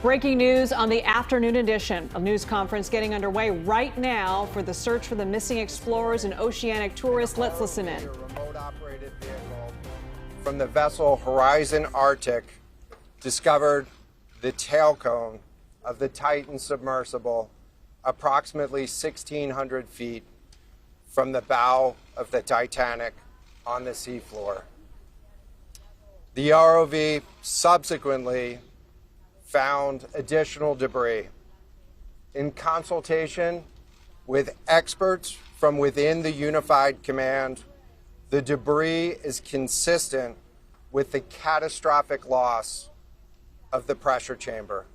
Breaking news on the afternoon edition. A news conference getting underway right now for the search for the missing explorers and oceanic tourists. Let's listen in. A remote-operated vehicle from the vessel Horizon Arctic discovered the tail cone of the Titan submersible approximately 1,600 feet from the bow of the Titanic on the seafloor. The ROV subsequently found additional debris. In consultation with experts from within the Unified Command, the debris is consistent with the catastrophic loss of the pressure chamber.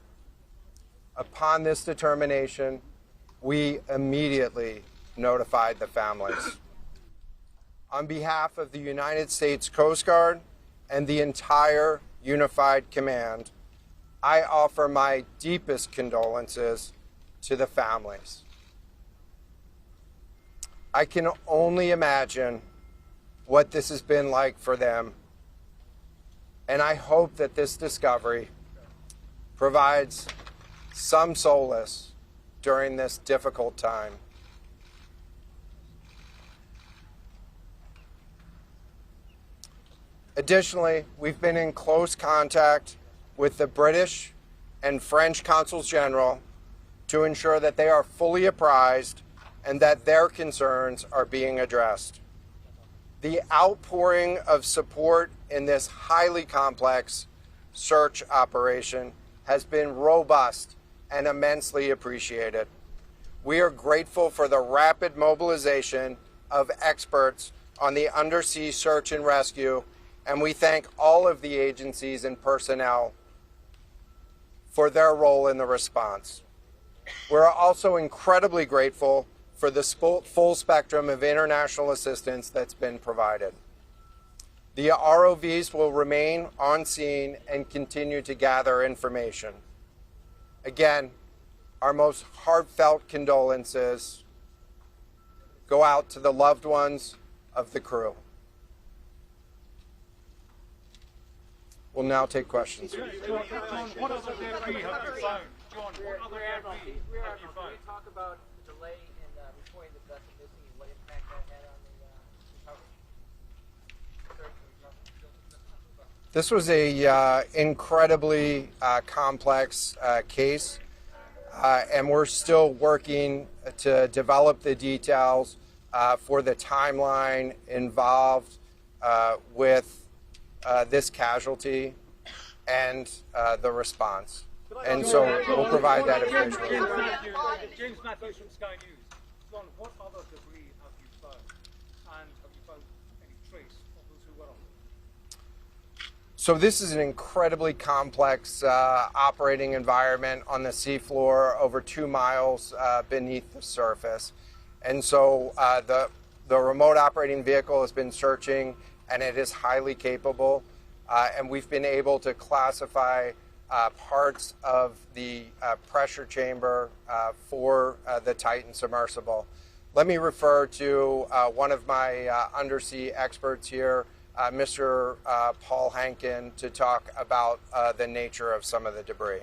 Upon this determination, we immediately notified the families. On behalf of the United States Coast Guard and the entire Unified Command, I offer my deepest condolences to the families. I can only imagine what this has been like for them, and I hope that this discovery provides some solace during this difficult time. Additionally, we've been in close contact with the British and French consuls general to ensure that they are fully apprised and that their concerns are being addressed. The outpouring of support in this highly complex search operation has been robust and immensely appreciated. We are grateful for the rapid mobilization of experts on the undersea search and rescue, and we thank all of the agencies and personnel for their role in the response. We're also incredibly grateful for the full spectrum of international assistance that's been provided. The ROVs will remain on scene and continue to gather information. Again, our most heartfelt condolences go out to the loved ones of the crew. We'll now take questions. John, what other debris have you found? John, what other debris have you found? Can you talk about the delay in reporting the vessel missing and what impact that had on the recovery? This was a incredibly complex case, and we're still working to develop the details for the timeline involved with this casualty and the response. And so we'll provide that information. James Matthews from Sky News. John, what other debris have you found? And have you found any trace of those who were on it? So this is an incredibly complex operating environment on the seafloor, over 2 miles beneath the surface. And so the remote operating vehicle has been searching, and it is highly capable. And we've been able to classify parts of the pressure chamber for the Titan submersible. Let me refer to one of my undersea experts here, Mr. Paul Hankin, to talk about the nature of some of the debris.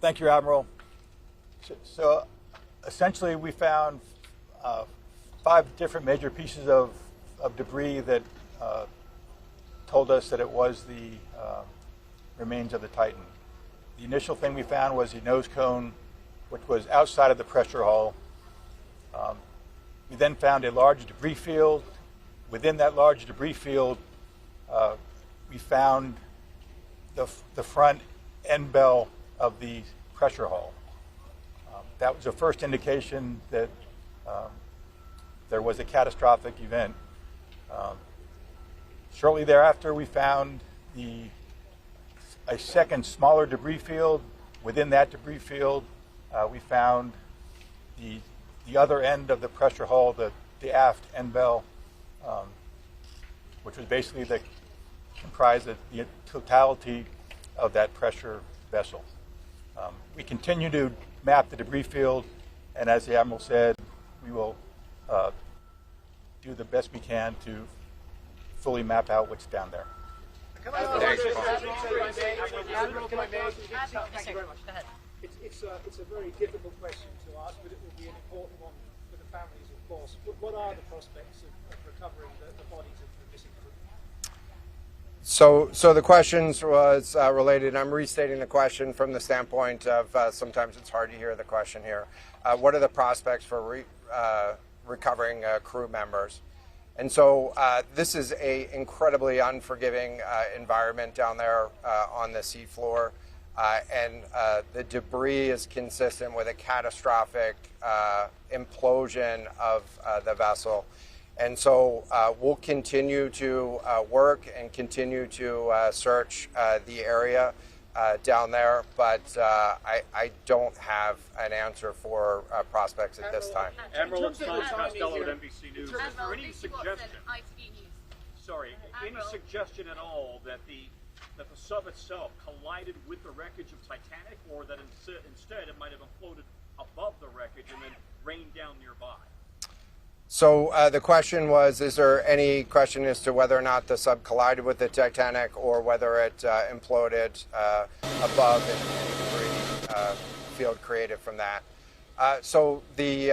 Thank you, Admiral. So essentially, we found 5 different major pieces of debris that told us that it was the remains of the Titan. The initial thing we found was the nose cone, which was outside of the pressure hull. We then found a large debris field. Within that large debris field, we found the front end bell of the pressure hull. That was the first indication that there was a catastrophic event. Shortly thereafter, we found a second smaller debris field. Within that debris field, we found the other end of the pressure hull, the aft end bell, which was basically comprised of the totality of that pressure vessel. We continue to map the debris field, and as the Admiral said, we will do the best we can to fully map out what's down there. It's a very difficult question to ask, but it will be an important one for the families, of course. What are the prospects of recovering the bodies of the missing crew? So the questions was related. I'm restating the question from the standpoint of sometimes it's hard to hear the question here. What are the prospects for recovering crew members? And so this is a incredibly unforgiving environment down there on the seafloor. And the debris is consistent with a catastrophic implosion of the vessel. And so we'll continue to work and continue to search the area down there, but I don't have an answer for prospects at this time. Admiral, it's Tom Costello at NBC News. Is there any suggestion? Sorry, any suggestion at all that the sub itself collided with the wreckage of Titanic, or that instead it might have imploded above the wreckage and then rained down nearby? So the question was, is there any question as to whether or not the sub collided with the Titanic or whether it imploded above and debris field created from that? So the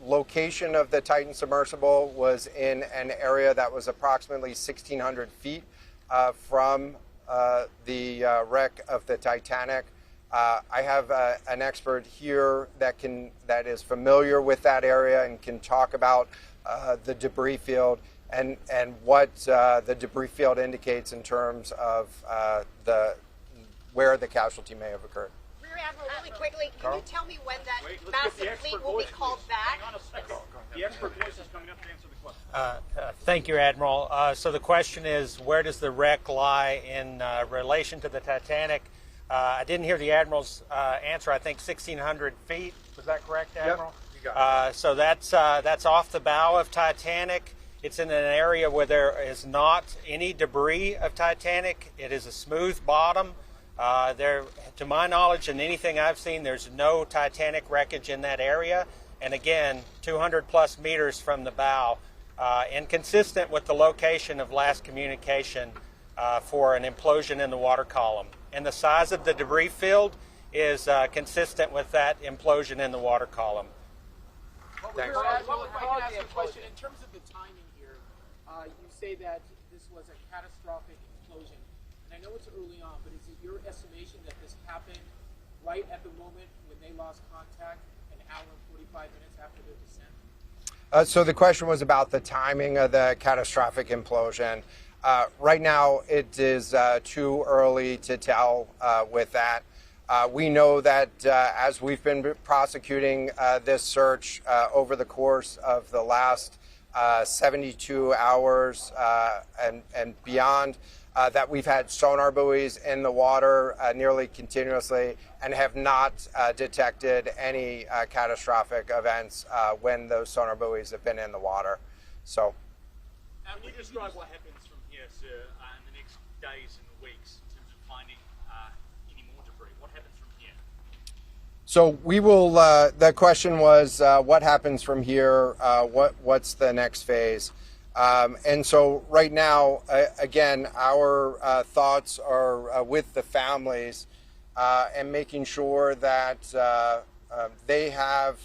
location of the Titan submersible was in an area that was approximately 1,600 feet from the wreck of the Titanic. I have an expert here that is familiar with that area and can talk about the debris field and what the debris field indicates in terms of where the casualty may have occurred. Rear Admiral, really quickly, can you tell me when that massive fleet will be called back? Hang on a second. The expert voice is coming up to answer the question. Thank you, Admiral. So the question is, where does the wreck lie in relation to the Titanic? I didn't hear the Admiral's answer. I think 1,600 feet. Was that correct, Admiral? Yep, you got it. So that's off the bow of Titanic. It's in an area where there is not any debris of Titanic. It is a smooth bottom. To my knowledge and anything I've seen, there's no Titanic wreckage in that area. And again, 200 plus meters from the bow, and consistent with the location of last communication for an implosion in the water column. And the size of the debris field is consistent with that implosion in the water column. Thanks. Well, if I can ask a question, in terms of the timing here, you say that this was a catastrophic explosion. And I know it's early on, but is it your estimation that this happened right at the moment when they lost contact, an hour and 45 minutes after their descent? So the question was about the timing of the catastrophic implosion. Right now, it is too early to tell with that. We know that as we've been prosecuting this search over the course of the last 72 hours and beyond, that we've had sonar buoys in the water nearly continuously and have not detected any catastrophic events when those sonar buoys have been in the water. So, Can you describe what happens from here, sir, in the next days and weeks in terms of finding any more debris? What happens from here? So we will. The question was, what happens from here? What's the next phase? And so right now, again, our thoughts are with the families and making sure that they have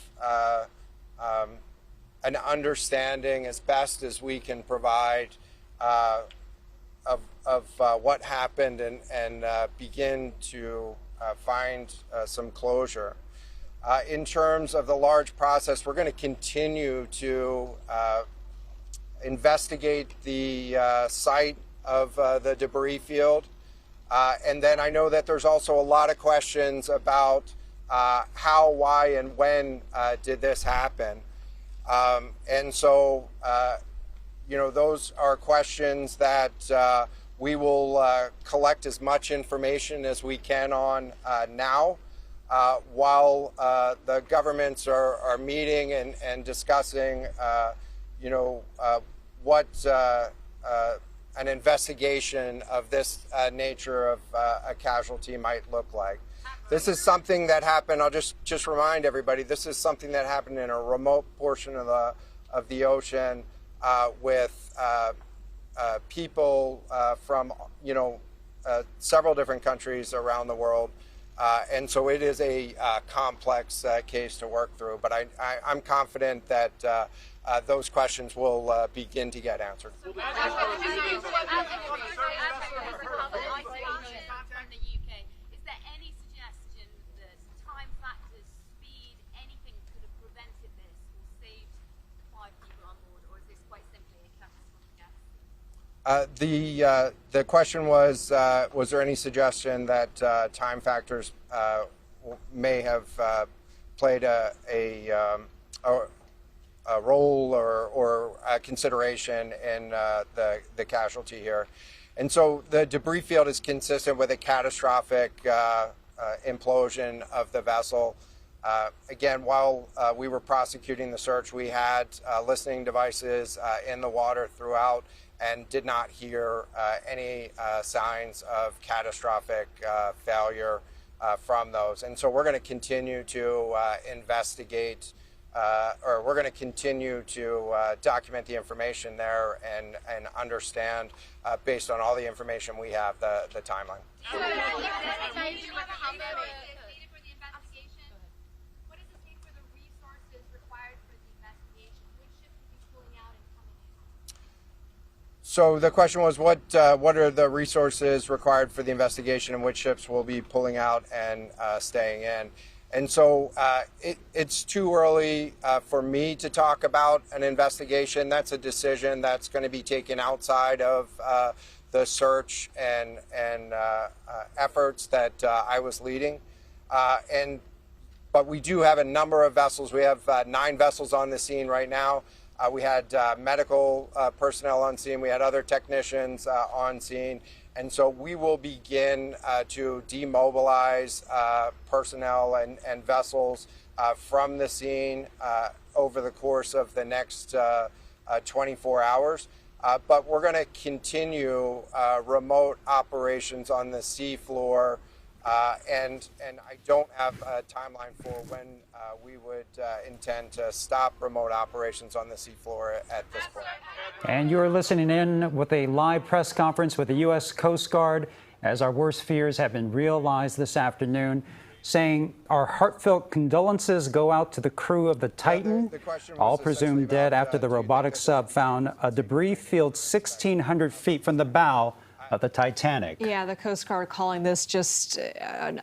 an understanding as best as we can provide of what happened and begin to find some closure. In terms of the large process, we're going to continue to investigate the site of the debris field. And then I know that there's also a lot of questions about how, why, and when did this happen. And so, those are questions that we will collect as much information as we can on now, while the governments are meeting and discussing, what an investigation of this nature of a casualty might look like. This is something that happened. I'll just remind everybody. This is something that happened in a remote portion of the ocean with people from several different countries around the world. And so it is a complex case to work through, but I'm confident that those questions will begin to get answered. The question was there any suggestion that time factors may have played a role or a consideration in the casualty here? And so the debris field is consistent with a catastrophic implosion of the vessel. Again, while we were prosecuting the search, we had listening devices in the water throughout, and did not hear any signs of catastrophic failure from those. And so we're going to continue to investigate, or we're going to continue to document the information there and understand, based on all the information we have, the timeline. So the question was, what are the resources required for the investigation, and which ships will be pulling out and staying in? And so it's too early for me to talk about an investigation. That's a decision that's going to be taken outside of the search and efforts that I was leading. But we do have a number of vessels. We have 9 vessels on the scene right now. We had medical personnel on scene. We had other technicians on scene. And so we will begin to demobilize personnel and vessels from the scene over the course of the next 24 hours. But we're going to continue remote operations on the seafloor. And I don't have a timeline for when we would intend to stop remote operations on the seafloor at this point. And you're listening in with a live press conference with the U.S. Coast Guard as our worst fears have been realized this afternoon, saying our heartfelt condolences go out to the crew of the Titan, all presumed dead after the robotic sub found a debris field 1,600 feet from the bow of the Titanic. Yeah, the Coast Guard calling this just a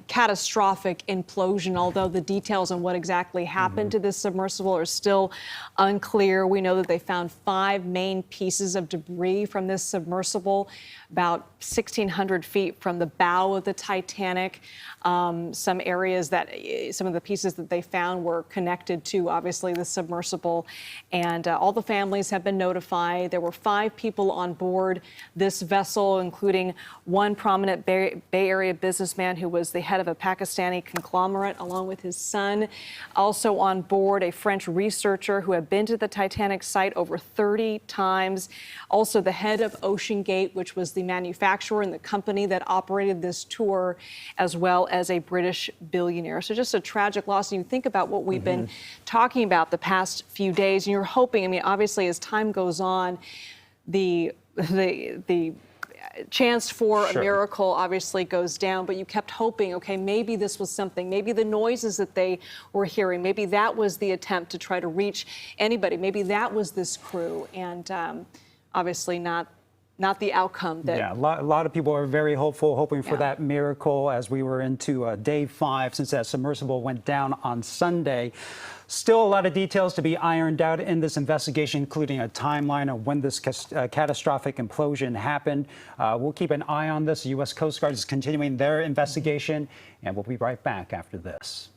catastrophic implosion, although the details on what exactly happened to this submersible are still unclear. We know that they found 5 main pieces of debris from this submersible, about 1,600 feet from the bow of the Titanic. Some areas that, some of the pieces that they found were connected to, obviously, the submersible. And all the families have been notified. There were 5 people on board this vessel, including one prominent Bay Area businessman who was the head of a Pakistani conglomerate, along with his son. Also on board, a French researcher who had been to the Titanic site over 30 times. Also the head of Ocean Gate, which was the manufacturer and the company that operated this tour, as well as a British billionaire. So just a tragic loss. And you think about what we've been talking about the past few days, and you're hoping, I mean, obviously as time goes on, the chance for a miracle obviously goes down, but you kept hoping, okay, maybe this was something, maybe the noises that they were hearing, maybe that was the attempt to try to reach anybody, maybe that was this crew, and obviously not the outcome. That a lot of people are very hopeful, hoping for that miracle as we were into day 5 since that submersible went down on Sunday. Still a lot of details to be ironed out in this investigation, including a timeline of when this catastrophic implosion happened. We'll keep an eye on this. The U.S. Coast Guard is continuing their investigation, and we'll be right back after this.